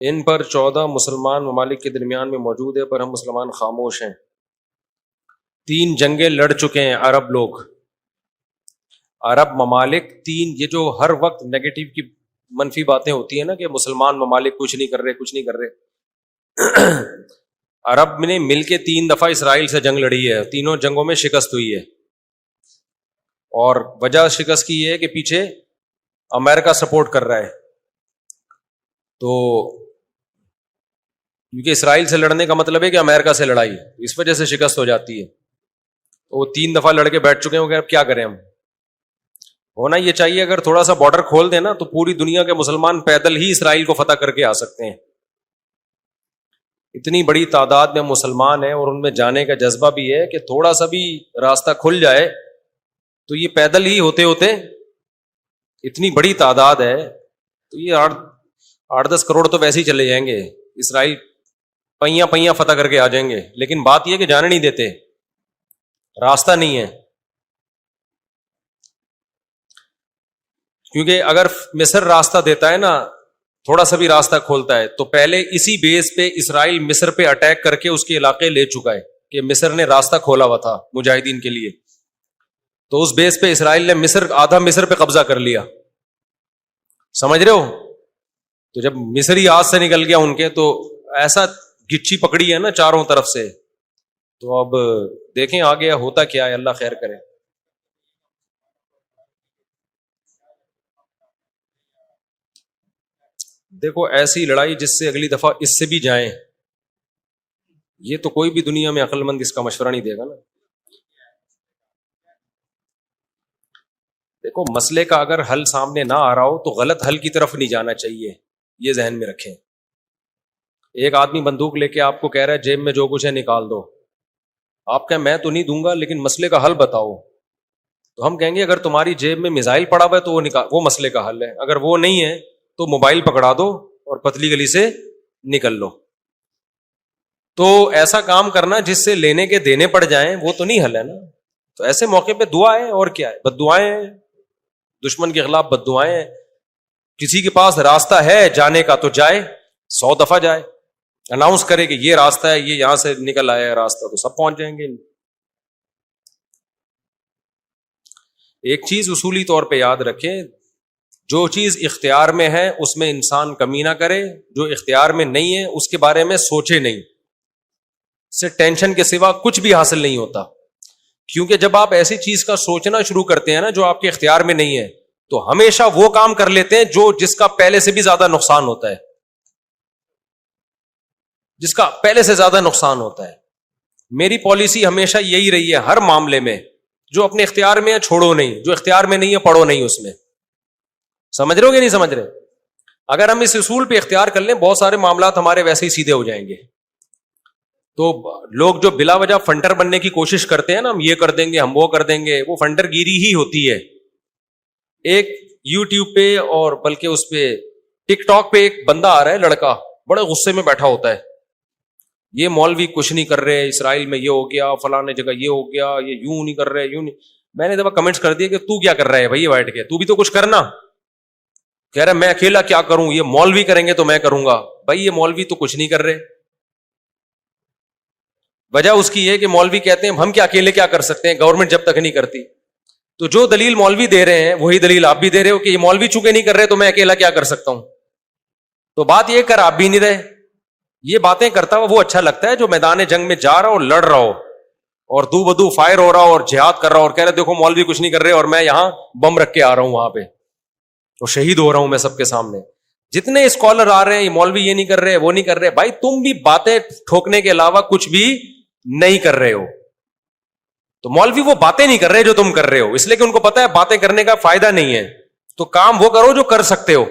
ان پر 14 مسلمان ممالک کے درمیان میں موجود ہے، پر ہم مسلمان خاموش ہیں۔ 3 جنگیں لڑ چکے ہیں عرب لوگ، عرب ممالک 3۔ یہ جو ہر وقت نیگیٹو کی منفی باتیں ہوتی ہیں نا کہ مسلمان ممالک کچھ نہیں کر رہے کچھ نہیں کر رہے، عرب نے مل کے 3 دفعہ اسرائیل سے جنگ لڑی ہے، تینوں جنگوں میں شکست ہوئی ہے، اور وجہ شکست کی یہ ہے کہ پیچھے امریکہ سپورٹ کر رہا ہے۔ تو کیونکہ اسرائیل سے لڑنے کا مطلب ہے کہ امریکہ سے لڑائی، اس وجہ سے شکست ہو جاتی ہے۔ تو وہ 3 دفعہ لڑ کے بیٹھ چکے ہیں کہ اب کیا کریں ہم۔ ہونا یہ چاہیے اگر تھوڑا سا بارڈر کھول دیں نا تو پوری دنیا کے مسلمان پیدل ہی اسرائیل کو فتح کر کے آ سکتے ہیں۔ اتنی بڑی تعداد میں مسلمان ہیں اور ان میں جانے کا جذبہ بھی ہے کہ تھوڑا سا بھی راستہ کھل جائے تو یہ پیدل ہی ہوتے ہوتے، اتنی بڑی تعداد ہے تو یہ 8-10 کروڑ تو ویسے ہی چلے جائیں گے، اسرائیل پہیاں پہیاں فتح کر کے آ جائیں گے۔ لیکن بات یہ کہ جانے نہیں دیتے، راستہ نہیں ہے۔ کیونکہ اگر مصر راستہ دیتا ہے نا، تھوڑا سا بھی راستہ کھولتا ہے، تو پہلے اسی بیس پہ اسرائیل مصر پہ اٹیک کر کے اس کے علاقے لے چکا ہے کہ مصر نے راستہ کھولا ہوا تھا مجاہدین کے لیے، تو اس بیس پہ اسرائیل نے آدھا مصر پہ قبضہ کر لیا۔ سمجھ رہے ہو؟ تو جب مصری ہاتھ سے نکل گیا ان کے، تو ایسا گچھی پکڑی ہے نا چاروں طرف سے۔ تو اب دیکھیں آگے ہوتا کیا ہے، اللہ خیر کرے۔ دیکھو ایسی لڑائی جس سے اگلی دفعہ اس سے بھی جائیں، یہ تو کوئی بھی دنیا میں عقل مند اس کا مشورہ نہیں دے گا نا۔ دیکھو مسئلے کا اگر حل سامنے نہ آ رہا ہو تو غلط حل کی طرف نہیں جانا چاہیے، یہ ذہن میں رکھیں۔ ایک آدمی بندوق لے کے آپ کو کہہ رہا ہے جیب میں جو کچھ ہے نکال دو، آپ کہیں میں تو نہیں دوں گا لیکن مسئلے کا حل بتاؤ، تو ہم کہیں گے اگر تمہاری جیب میں میزائل پڑا ہوا ہے تو وہ مسئلے کا حل ہے، اگر وہ نہیں ہے تو موبائل پکڑا دو اور پتلی گلی سے نکل لو۔ تو ایسا کام کرنا جس سے لینے کے دینے پڑ جائیں وہ تو نہیں حل ہے نا۔ تو ایسے موقع پہ دعا ہے، اور کیا ہے، بد دعائیں ہیں، دشمن کے خلاف بد دعائیں ہیں۔ کسی کے پاس راستہ ہے جانے کا تو جائے، 100 دفعہ جائے، اناؤنس کرے کہ یہ راستہ ہے، یہ یہاں سے نکل آیا ہے راستہ، تو سب پہنچ جائیں گے۔ ایک چیز اصولی طور پہ یاد رکھیں، جو چیز اختیار میں ہے اس میں انسان کمی نہ کرے، جو اختیار میں نہیں ہے اس کے بارے میں سوچے نہیں، اس سے ٹینشن کے سوا کچھ بھی حاصل نہیں ہوتا۔ کیونکہ جب آپ ایسی چیز کا سوچنا شروع کرتے ہیں نا جو آپ کے اختیار میں نہیں ہے، تو ہمیشہ وہ کام کر لیتے ہیں جس کا پہلے سے بھی زیادہ نقصان ہوتا ہے، جس کا پہلے سے زیادہ نقصان ہوتا ہے۔ میری پالیسی ہمیشہ یہی رہی ہے، ہر معاملے میں جو اپنے اختیار میں ہے چھوڑو نہیں، جو اختیار میں نہیں ہے پڑھو نہیں اس میں۔ سمجھ رہے ہو کہ نہیں سمجھ رہے؟ اگر ہم اس اصول پہ اختیار کر لیں بہت سارے معاملات ہمارے ویسے ہی سیدھے ہو جائیں گے۔ تو لوگ جو بلا وجہ فنڈر بننے کی کوشش کرتے ہیں نا، ہم یہ کر دیں گے ہم وہ کر دیں گے، وہ فنڈر گیری ہی ہوتی ہے۔ ایک یوٹیوب پہ اور بلکہ اس پہ ٹک ٹاک پہ ایک بندہ آ رہا ہے، لڑکا بڑے غصے میں بیٹھا ہوتا ہے، یہ مولوی کچھ نہیں کر رہے، اسرائیل میں یہ ہو گیا، فلانے جگہ یہ ہو گیا، یہ یوں نہیں کر رہے، یوں نہیں۔ میں نے دفعہ کمنٹس کر دیا کہ تو کیا کر رہا ہے بھائی بیٹھ کے، تو بھی تو کچھ کرنا۔ کہہ رہا میں اکیلا کیا کروں، یہ مولوی کریں گے تو میں کروں گا۔ بھائی یہ مولوی تو کچھ نہیں کر رہے، وجہ اس کی ہے کہ مولوی کہتے ہیں ہم کیا اکیلے کیا کر سکتے ہیں، گورنمنٹ جب تک نہیں کرتی۔ تو جو دلیل مولوی دے رہے ہیں وہی دلیل آپ بھی دے رہے ہو کہ یہ مولوی چونکہ نہیں کر رہے تو میں اکیلا کیا کر سکتا ہوں۔ تو بات یہ کر آپ بھی نہیں رہے، یہ باتیں کرتا ہوا وہ اچھا لگتا ہے جو میدان جنگ میں جا رہا ہو، لڑ رہا ہو اور دو بدو فائر ہو رہا ہو اور جہاد کر رہا ہو اور کہہ رہے دیکھو مولوی کچھ نہیں کر رہے اور میں یہاں بم رکھ کے آ رہا ہوں وہاں پہ اور شہید ہو رہا ہوں میں سب کے سامنے۔ جتنے اسکالر آ رہے ہیں یہ مولوی یہ نہیں کر رہے وہ نہیں کر رہے، بھائی تم بھی باتیں ٹھوکنے کے علاوہ کچھ بھی نہیں کر رہے ہو۔ تو مولوی وہ باتیں نہیں کر رہے جو تم کر رہے ہو، اس لیے کہ ان کو پتا ہے باتیں کرنے کا فائدہ نہیں ہے، تو کام وہ کرو جو کر سکتے ہو۔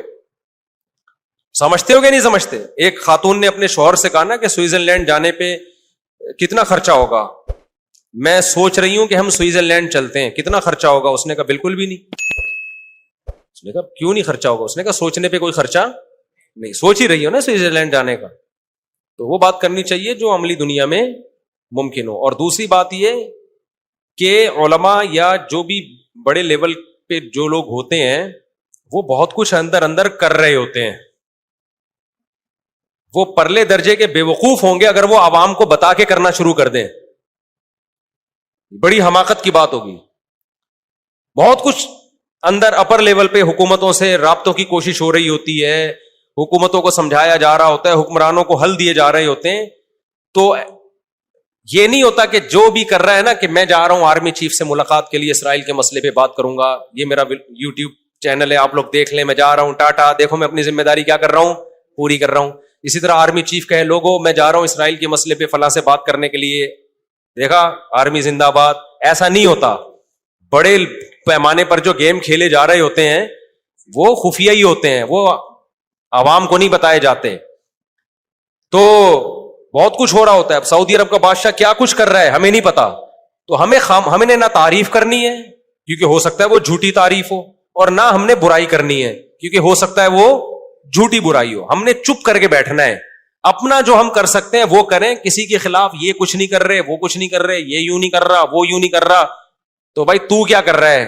سمجھتے ہو کہ نہیں سمجھتے؟ ایک خاتون نے اپنے شوہر سے کہا نا کہ سوئٹزرلینڈ جانے پہ کتنا خرچہ ہوگا، میں سوچ رہی ہوں کہ ہم سوئٹزرلینڈ چلتے ہیں، کتنا خرچہ ہوگا؟ اس نے کہا بالکل بھی نہیں۔ اس نے کہا کیوں نہیں خرچہ ہوگا؟ اس نے کہا سوچنے پہ کوئی خرچہ نہیں، سوچ ہی رہی ہو نا سوئٹزرلینڈ جانے کا، تو وہ بات کرنی چاہیے جو عملی دنیا میں ممکن ہو۔ اور دوسری بات یہ کہ علماء یا جو بھی بڑے لیول پہ جو لوگ ہوتے ہیں وہ بہت کچھ اندر کر رہے ہوتے ہیں، وہ پرلے درجے کے بے وقوف ہوں گے اگر وہ عوام کو بتا کے کرنا شروع کر دیں. بڑی حماقت کی بات ہوگی. بہت کچھ اندر اپر لیول پہ حکومتوں سے رابطوں کی کوشش ہو رہی ہوتی ہے, حکومتوں کو سمجھایا جا رہا ہوتا ہے, حکمرانوں کو حل دیے جا رہے ہوتے ہیں. تو یہ نہیں ہوتا کہ جو بھی کر رہا ہے نا کہ میں جا رہا ہوں آرمی چیف سے ملاقات کے لیے, اسرائیل کے مسئلے پہ بات کروں گا, یہ میرا یوٹیوب چینل ہے, آپ لوگ دیکھ لیں, میں جا رہا ہوں, ٹاٹا, دیکھو میں اپنی ذمہ داری کیا کر رہا ہوں, پوری کر رہا ہوں. اسی طرح آرمی چیف کہے لوگوں میں جا رہا ہوں اسرائیل کے مسئلے پہ فلاں سے بات کرنے کے لیے, دیکھا آرمی زندہ باد. ایسا نہیں ہوتا. بڑے پیمانے پر جو گیم کھیلے جا رہے ہوتے ہیں وہ خفیہ ہی ہوتے ہیں, وہ عوام کو نہیں بتائے جاتے. تو بہت کچھ ہو رہا ہوتا ہے. اب سعودی عرب کا بادشاہ کیا کچھ کر رہا ہے ہمیں نہیں پتا, تو ہمیں نے نہ تعریف کرنی ہے کیونکہ ہو سکتا ہے وہ جھوٹی تعریف ہو, اور نہ ہم نے برائی کرنی ہے کیونکہ ہو سکتا ہے وہ جھوٹی برائی ہو. ہم نے چپ کر کے بیٹھنا ہے. اپنا جو ہم کر سکتے ہیں وہ کریں. کسی کے خلاف یہ کچھ نہیں کر رہے, وہ کچھ نہیں کر رہے, یہ یوں نہیں کر رہا, وہ یوں نہیں کر رہا, تو بھائی تو کیا کر رہا ہے؟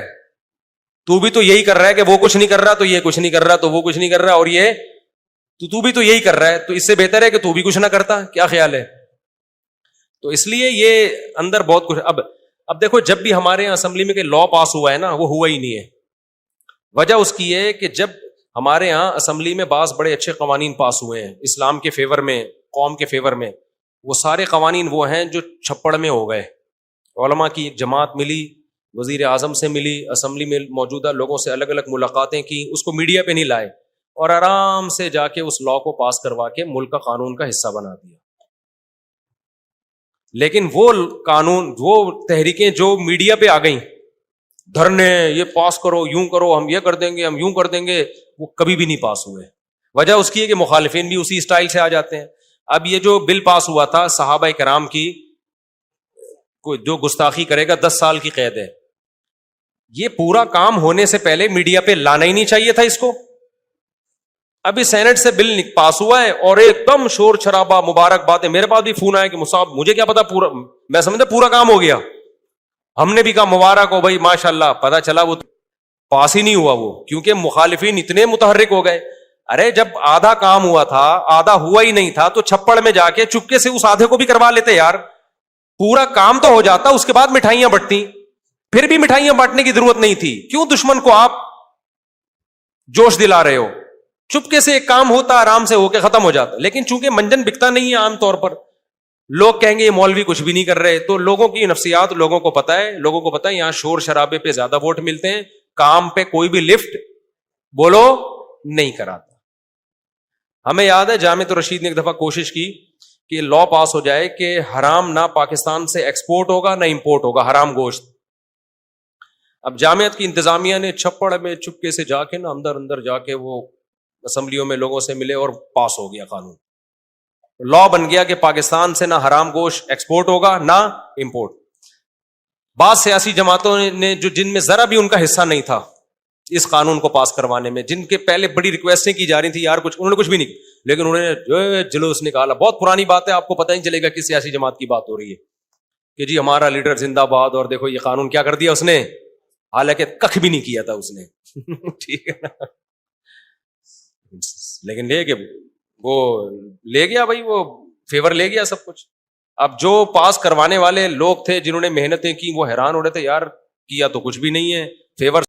تو بھی تو یہی کر رہا ہے کہ وہ کچھ نہیں کر رہا تو یہ کچھ نہیں کر رہا تو وہ کچھ نہیں کر رہا, اور یہ تو بھی تو یہی کر رہا ہے, تو اس سے بہتر ہے کہ تو بھی کچھ نہ کرتا. کیا خیال ہے؟ تو اس لیے یہ اندر بہت کچھ. اب دیکھو جب بھی ہمارے یہاں اسمبلی میں کہ لا پاس ہوا ہے نا, وہ ہوا ہی نہیں ہے. وجہ اس کی ہے کہ جب ہمارے یہاں اسمبلی میں بعض بڑے اچھے قوانین پاس ہوئے ہیں اسلام کے فیور میں, قوم کے فیور میں, وہ سارے قوانین وہ ہیں جو چھپڑ میں ہو گئے. علماء کی ایک جماعت ملی, وزیر اعظم سے ملی, اسمبلی میں موجودہ لوگوں سے الگ الگ ملاقاتیں کی, اس کو میڈیا پہ نہیں لائے, اور آرام سے جا کے اس لا کو پاس کروا کے ملک کا قانون کا حصہ بنا دیا. لیکن وہ قانون, وہ تحریکیں جو میڈیا پہ آ گئیں, دھرنے, یہ پاس کرو, یوں کرو, ہم یہ کر دیں گے, ہم یوں کر دیں گے, وہ کبھی بھی نہیں پاس ہوئے. وجہ اس کی ہے کہ مخالفین بھی اسی اسٹائل سے آ جاتے ہیں. اب یہ جو بل پاس ہوا تھا صحابہ کرام کی جو گستاخی کرے گا 10 سال کی قید ہے, یہ پورا کام ہونے سے پہلے میڈیا پہ لانا ہی نہیں چاہیے تھا اس کو. ابھی سینٹ سے بل پاس ہوا ہے اور ایک دم شور شرابہ, مبارک باتیں. میرے پاس بھی فون آیا کہ مصعب مجھے کیا پتا, پورا میں سمجھتا پورا کام ہو گیا. ہم نے بھی کہا مبارک ہو بھائی, ماشاء اللہ. پتا چلا وہ پاس ہی نہیں ہوا, وہ کیونکہ مخالفین اتنے متحرک ہو گئے. ارے جب آدھا کام ہوا تھا, آدھا ہوا ہی نہیں تھا, تو چھپڑ میں جا کے چپکے سے اس آدھے کو بھی کروا لیتے یار. پورا کام تو ہو جاتا, اس کے بعد مٹھائیاں بٹتی. پھر بھی مٹھائیاں بانٹنے کی ضرورت نہیں تھی. کیوں دشمن کو آپ جوش دلا رہے ہو؟ چپکے سے ایک کام ہوتا, آرام سے ہو کے ختم ہو جاتا. لیکن چونکہ منجن بکتا نہیں ہے عام طور پر, لوگ کہیں گے یہ مولوی کچھ بھی نہیں کر رہے, تو لوگوں کی نفسیات لوگوں کو پتا ہے. لوگوں کو پتا ہے یہاں شور شرابے پہ زیادہ ووٹ ملتے ہیں, کام پہ کوئی بھی لفٹ بولو نہیں کراتا. ہمیں یاد ہے جامعۃ الرشید نے ایک دفعہ کوشش کی کہ لا پاس ہو جائے کہ حرام نہ پاکستان سے ایکسپورٹ ہوگا نہ امپورٹ ہوگا, حرام گوشت. اب جامعت کی انتظامیہ نے چھپڑ میں چپکے سے جا کے نا اندر جا کے وہ اسمبلیوں میں لوگوں سے ملے اور پاس ہو گیا قانون. لا بن گیا کہ پاکستان سے نہ حرام گوشت ایکسپورٹ ہوگا نہ امپورٹ. بعض سیاسی جماعتوں نے جن میں ذرا بھی ان کا حصہ نہیں تھا اس قانون کو پاس کروانے میں, جن کے پہلے بڑی ریکویسٹیں کی جا رہی تھی یار کچھ, انہوں نے کچھ بھی نہیں, لیکن انہوں نے جو جلوس نکالا. بہت پرانی بات ہے, آپ کو پتہ نہیں چلے گا کس سیاسی جماعت کی بات ہو رہی ہے کہ جی ہمارا لیڈر زندہ باد, اور دیکھو یہ قانون کیا کر دیا اس نے, حالانکہ کخ بھی نہیں کیا تھا اس نے. ٹھیک ہے نا, لیکن لے کے وہ لے گیا بھائی, وہ فیور لے گیا سب کچھ. اب جو پاس کروانے والے لوگ تھے جنہوں نے محنتیں کی وہ حیران ہو رہے تھے, یار کیا تو کچھ بھی نہیں ہے, فیور